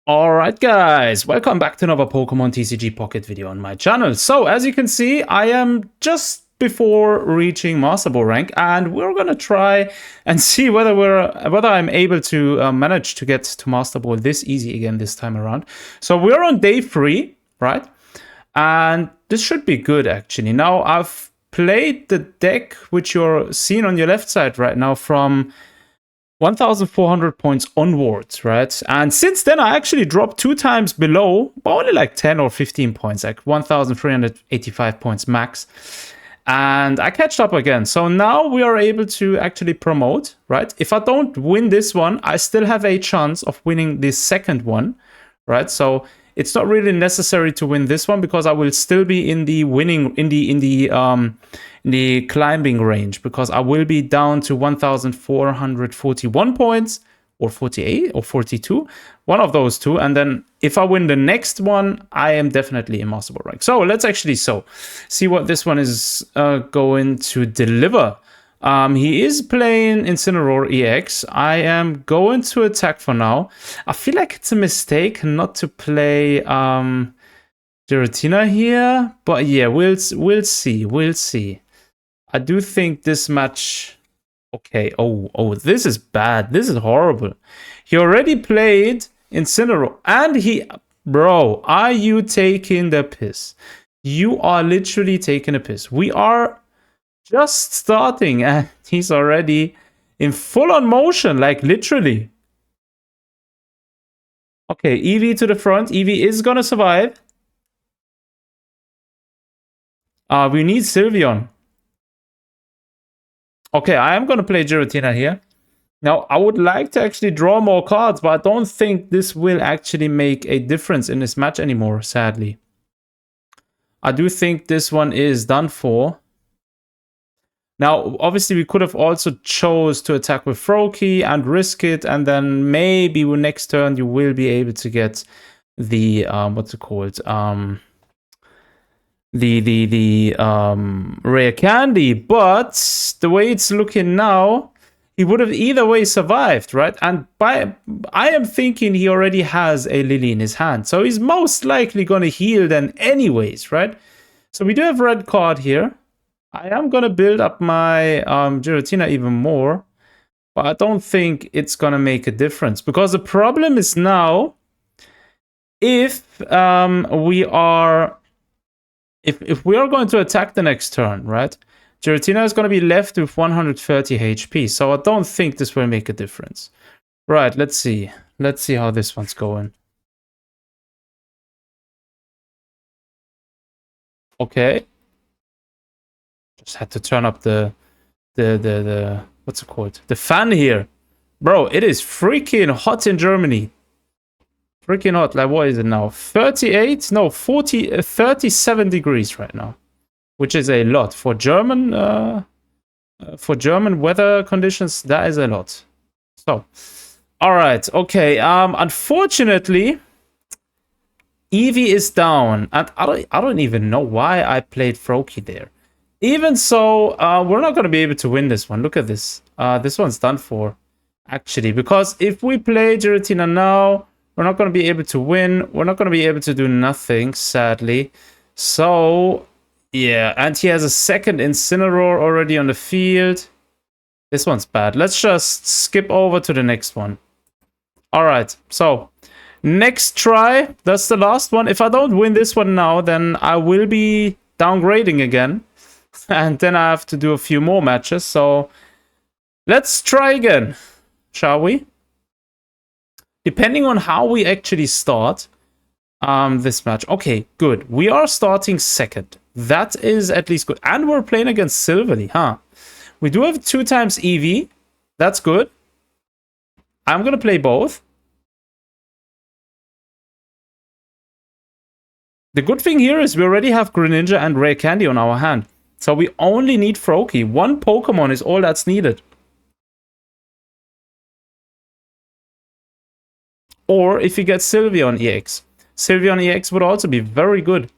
Alright guys, welcome back to another Pokemon TCG Pocket video on my channel. So as you can see, I am just before reaching Masterball rank, and we're gonna try and see whether I'm able to manage to get to Masterball this easy again this time around. So we're on day 3, right? And this should be good actually. Now I've played the deck which you're seeing on your left side right now from 1,400 points onwards, right? And since then, I actually dropped 2 times below, but only like 10 or 15 points, like 1,385 points max. And I catched up again. So now we are able to actually promote, right? If I don't win this one, I still have a chance of winning the second one, right? So it's not really necessary to win this one because I will still be in the winning, in the climbing range, because I will be down to 1,441 points, or 48 or 42, one of those two. And then if I win the next one, I am definitely in Masterball rank. So let's actually see what this one is going to deliver. He is playing Incineroar EX. I am going to attack for now. I feel like it's a mistake not to play Giratina here, but yeah, we'll see. I do think this match. Okay. Oh, this is bad. This is horrible. He already played Incineroar, and bro, are you taking the piss? You are literally taking a piss. We are just starting and he's already in full-on motion, like literally. Okay, Eevee to the front. Eevee is gonna survive. We need Sylveon. Okay, I am gonna play Giratina here. Now, I would like to actually draw more cards, but I don't think this will actually make a difference in this match anymore, sadly. I do think this one is done for. Now, obviously, we could have also chose to attack with Froakie and risk it, and then maybe next turn you will be able to get the what's it called? The rare candy. But the way it's looking now, he would have either way survived, right? And I am thinking he already has a Lily in his hand, so he's most likely gonna heal then anyways, right? So we do have red card here. I am going to build up my Giratina even more, but I don't think it's going to make a difference, because the problem is now, if we are going to attack the next turn, right? Giratina is going to be left with 130 HP, so I don't think this will make a difference. Right, let's see. Let's see how this one's going. Okay. Just had to turn up the what's it called? The fan here. Bro, it is freaking hot in Germany. Freaking hot. Like, what is it now? 38? No, 37 degrees right now. Which is a lot. For German weather conditions, that is a lot. So, alright, okay. Unfortunately, Eevee is down. And I don't even know why I played Froakie there. Even so, we're not going to be able to win this one. Look at this. This one's done for, actually. Because if we play Giratina now, we're not going to be able to win. We're not going to be able to do nothing, sadly. So, yeah. And he has a second Incineroar already on the field. This one's bad. Let's just skip over to the next one. Alright, so next try. That's the last one. If I don't win this one now, then I will be downgrading again. And then I have to do a few more matches. So let's try again, shall we? Depending on how we actually start this match. Okay, good. We are starting second. That is at least good. And we're playing against Sylveon, huh? We do have 2 times Eevee. That's good. I'm going to play both. The good thing here is we already have Greninja and Rare Candy on our hand. So we only need Froakie. 1 Pokemon is all that's needed. Or if you get Sylveon EX. Sylveon EX would also be very good.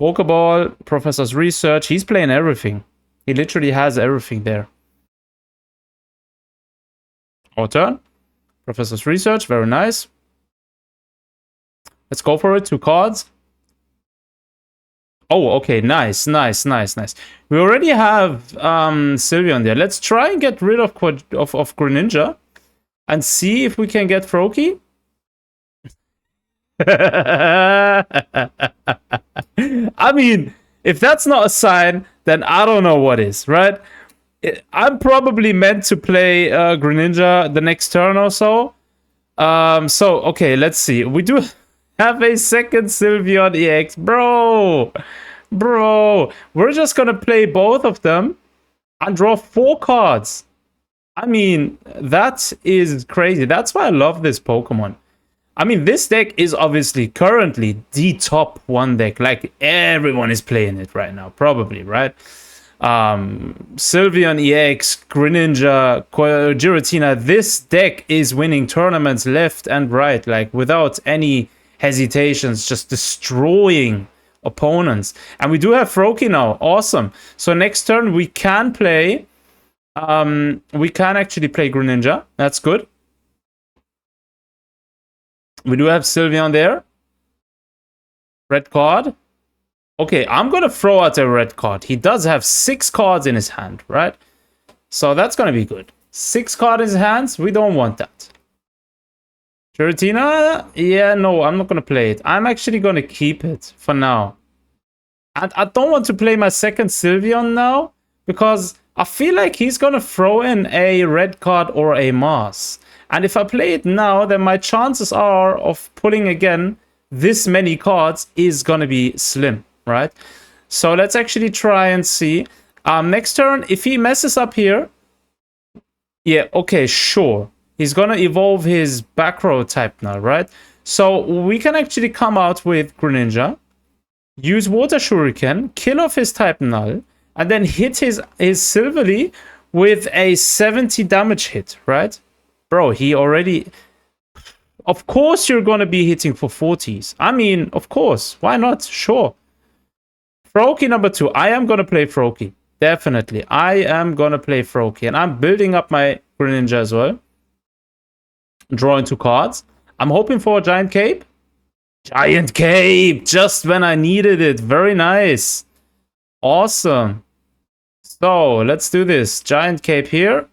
Pokeball, Professor's Research. He's playing everything. He literally has everything there. Our turn. Professor's Research, very nice. Let's go for it. 2 cards. Oh, okay, nice. We already have Sylveon there. Let's try and get rid of Greninja and see if we can get Froakie. I mean, if that's not a sign, then I don't know what is, right? I'm probably meant to play Greninja the next turn or so. So, okay, let's see. We do have a second Sylveon EX. Bro, we're just gonna play both of them and draw 4 cards. I mean, that is crazy. That's why I love this Pokemon. I mean, this deck is obviously currently the top 1 deck. Like, everyone is playing it right now, probably, right? Sylveon EX, Greninja, Giratina. This deck is winning tournaments left and right, like, without any hesitations, just destroying opponents. And we do have Froakie now. Awesome. So next turn, we can play... we can actually play Greninja. That's good. We do have Sylveon there. Red card. Okay, I'm going to throw out a red card. He does have 6 cards in his hand, right? So that's going to be good. 6 cards in his hands. We don't want that. Giratina? Yeah, no, I'm not going to play it. I'm actually going to keep it for now. And I don't want to play my second Sylveon now, because I feel like he's going to throw in a red card or a Mars. And if I play it now, then my chances are of pulling again this many cards is going to be slim, right? So let's actually try and see. Next turn, if he messes up here, yeah, okay, sure. He's going to evolve his back row type now, right? So we can actually come out with Greninja, use Water Shuriken, kill off his type null, and then hit his Silverly with a 70 damage hit, right? Bro, he already... Of course you're going to be hitting for 40s. I mean, of course. Why not? Sure. Froakie number 2. I am going to play Froakie. Definitely. I am going to play Froakie. And I'm building up my Greninja as well. Drawing 2 cards. I'm hoping for a Giant Cape. Giant Cape! Just when I needed it. Very nice. Awesome. So, let's do this. Giant Cape here.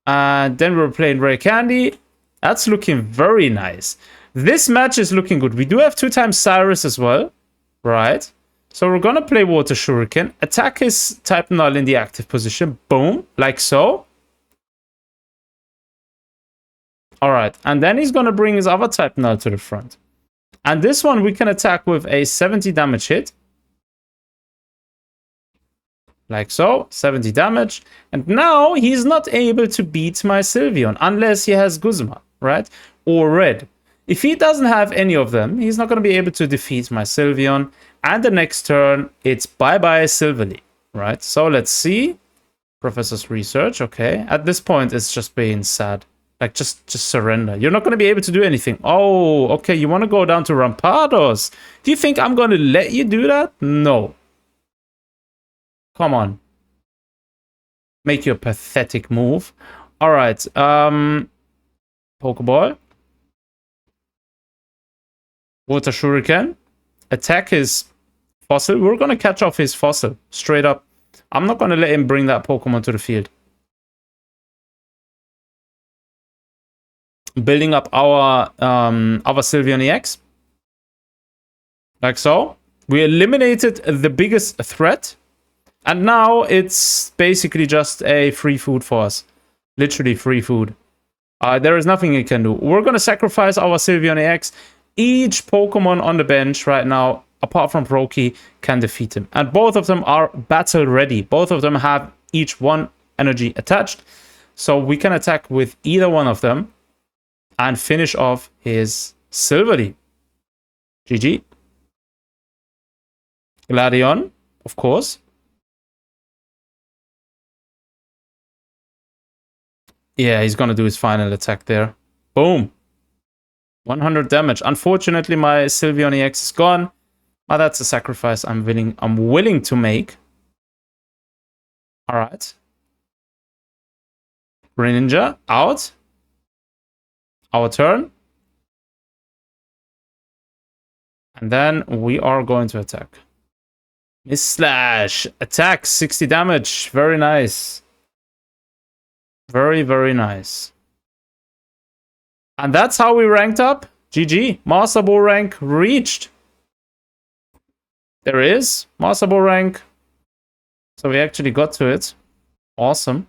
And then we're playing Rare Candy. That's looking very nice. This match is looking good. We do have 2 times Cyrus as well. Right. So we're going to play Water Shuriken. Attack his type null in the active position. Boom. Like so. Alright. And then he's going to bring his other type null to the front. And this one we can attack with a 70 damage hit. Like so, 70 damage. And now he's not able to beat my Sylveon unless he has Guzma, right? Or Red. If he doesn't have any of them, he's not going to be able to defeat my Sylveon. And the next turn, it's bye-bye Silverly, right? So let's see. Professor's Research, okay. At this point, it's just being sad. Like, just surrender. You're not going to be able to do anything. Oh, okay, you want to go down to Rampados. Do you think I'm going to let you do that? No. Come on. Make your pathetic move. Alright. Pokeball. Water Shuriken. Attack his Fossil. We're going to catch off his Fossil. Straight up. I'm not going to let him bring that Pokemon to the field. Building up our Sylveon EX. Like so. We eliminated the biggest threat. And now it's basically just a free food for us. Literally free food. There is nothing it can do. We're going to sacrifice our Sylveon EX. Each Pokemon on the bench right now, apart from Froakie, can defeat him. And both of them are battle ready. Both of them have each 1 energy attached. So we can attack with either one of them. And finish off his Silverly. GG. Gladion, of course. Yeah, he's going to do his final attack there. Boom. 100 damage. Unfortunately, my Sylveon EX is gone. But that's a sacrifice I'm willing to make. All right. Greninja out. Our turn. And then we are going to attack. Miss Slash. Attack. 60 damage. Very nice. Very, very nice. And that's how we ranked up. GG. Master Ball rank reached. There is. Master Ball rank. So we actually got to it. Awesome.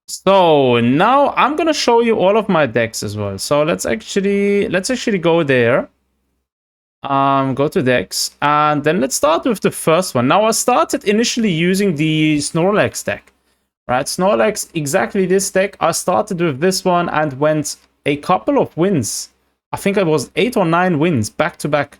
So now I'm gonna show you all of my decks as well. So let's actually go there. Go to decks, and then let's start with the first one. Now I started initially using the Snorlax deck, right? Snorlax, exactly this deck. I started with this one and went a couple of wins. I think it was 8 or 9 wins back to back.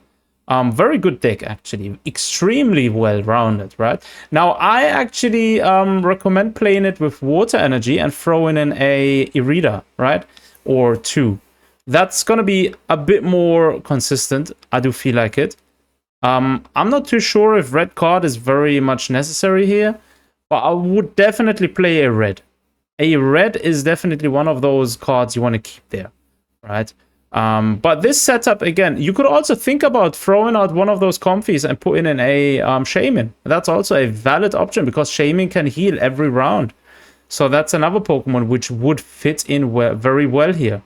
Very good deck, actually. Extremely well-rounded, right? Now, I actually recommend playing it with Water Energy and throwing in a Irida, right? Or 2. That's going to be a bit more consistent. I do feel like it. I'm not too sure if red card is very much necessary here, but I would definitely play a red. A red is definitely one of those cards you want to keep there, right? But this setup, again, you could also think about throwing out one of those comfies and putting in a Shaman. That's also a valid option because Shaman can heal every round. So that's another Pokemon which would fit in very well here.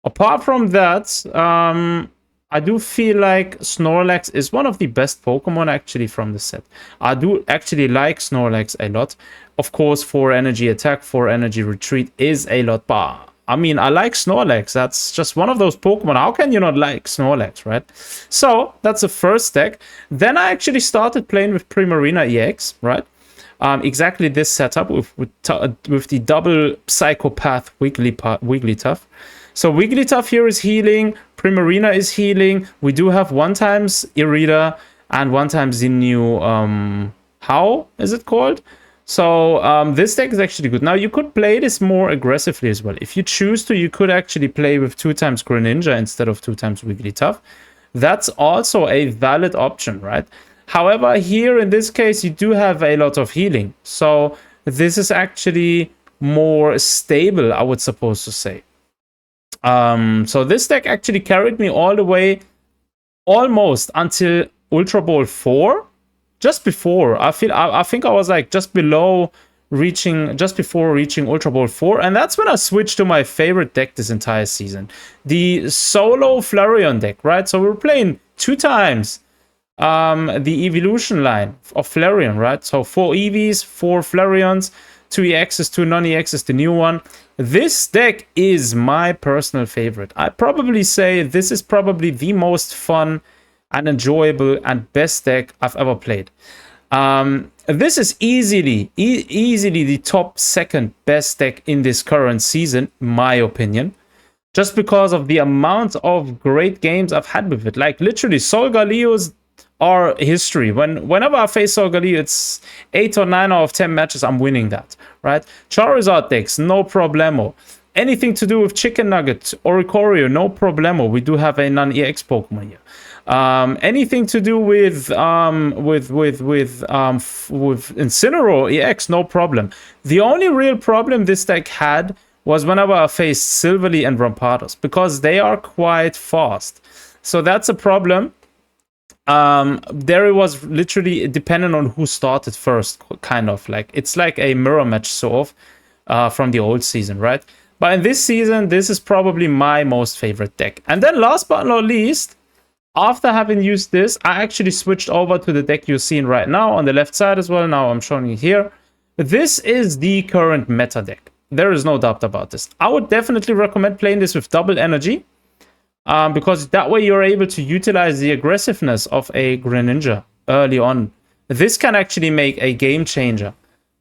Apart from that, I do feel like Snorlax is one of the best Pokemon actually from the set. I do actually like Snorlax a lot. Of course, 4 energy attack, 4 energy retreat is a lot, but I mean, I like Snorlax. That's just one of those Pokemon. How can you not like Snorlax, right? So, that's the first deck. Then I actually started playing with Primarina EX, right? Exactly this setup with the double Psychopath Wigglytuff. So, Wigglytuff here is healing. Primarina is healing. We do have 1x Irida and 1x the new... how is it called? So this deck is actually good. Now you could play this more aggressively as well. If you choose to, you could actually play with 2x Greninja instead of 2x Wigglytuff. That's also a valid option, right? However, here in this case, you do have a lot of healing. So this is actually more stable, I would suppose to say. So this deck actually carried me all the way almost until Ultra Ball 4. Just before, I think I was like just before reaching Ultra Ball 4, and that's when I switched to my favorite deck this entire season, the solo Flareon deck, right? So we're playing 2x the evolution line of Flareon, right? So 4 EVs, 4 Flareons, 2 EXs, 2 non-EXs, the new one. This deck is my personal favorite. I probably say this is probably the most fun and enjoyable and best deck I've ever played. This is easily the top 2nd best deck in this current season, my opinion. Just because of the amount of great games I've had with it. Like, literally, Solgaleos are history. Whenever I face Solgaleo, it's 8 or 9 out of 10 matches, I'm winning that, right? Charizard decks, no problemo. Anything to do with Chicken Nugget, Oricorio, no problemo. We do have a non-EX Pokemon here. Anything to do with Incineroar EX, no problem. The only real problem this deck had was whenever I faced Silverly and Rampardos, because they are quite fast. So that's a problem. There it was literally dependent on who started first, kind of. Like, it's like a mirror match sort of from the old season, right? But in this season, this is probably my most favorite deck. And then last but not least, after having used this, I actually switched over to the deck you're seeing right now on the left side as well. Now I'm showing you here. This is the current meta deck. There is no doubt about this. I would definitely recommend playing this with double energy. Because that way you're able to utilize the aggressiveness of a Greninja early on. This can actually make a game changer.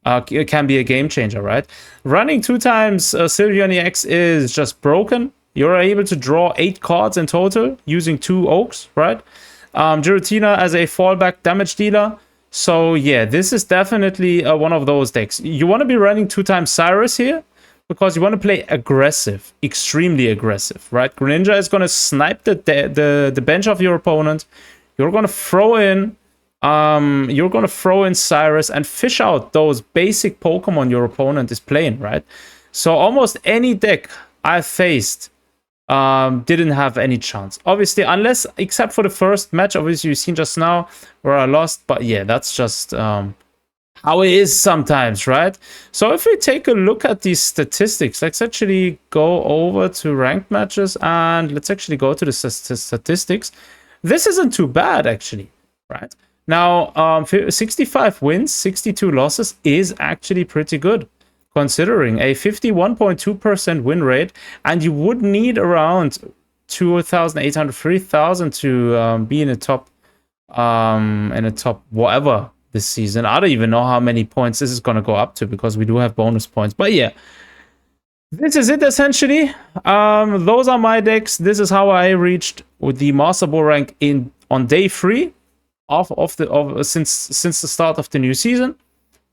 It can be a game changer, right? Running 2x Sylveon EX is just broken. You're able to draw 8 cards in total using 2 Oaks, right? Giratina as a fallback damage dealer. So yeah, this is definitely one of those decks. You want to be running 2x Cyrus here because you want to play aggressive, extremely aggressive, right? Greninja is going to snipe the bench of your opponent. You're going to throw in you're gonna throw in Cyrus and fish out those basic Pokemon your opponent is playing, right? So almost any deck I've faced didn't have any chance. Obviously, unless, except for the first match, obviously you've seen just now where I lost. But yeah, that's just how it is sometimes, right? So if we take a look at these statistics, let's actually go over to ranked matches and let's actually go to the statistics. This isn't too bad, actually, right? Now, 65 wins, 62 losses is actually pretty good, considering a 51.2% win rate, and you would need around 2,800, 3,000 to be in a top whatever this season. I don't even know how many points this is going to go up to because we do have bonus points. But yeah, this is it essentially. Those are my decks. This is how I reached with the Master Ball rank on day 3 since the start of the new season.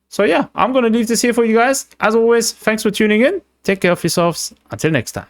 So yeah, I'm gonna leave this here for you guys. As always, thanks for tuning in. Take care of yourselves. Until next time.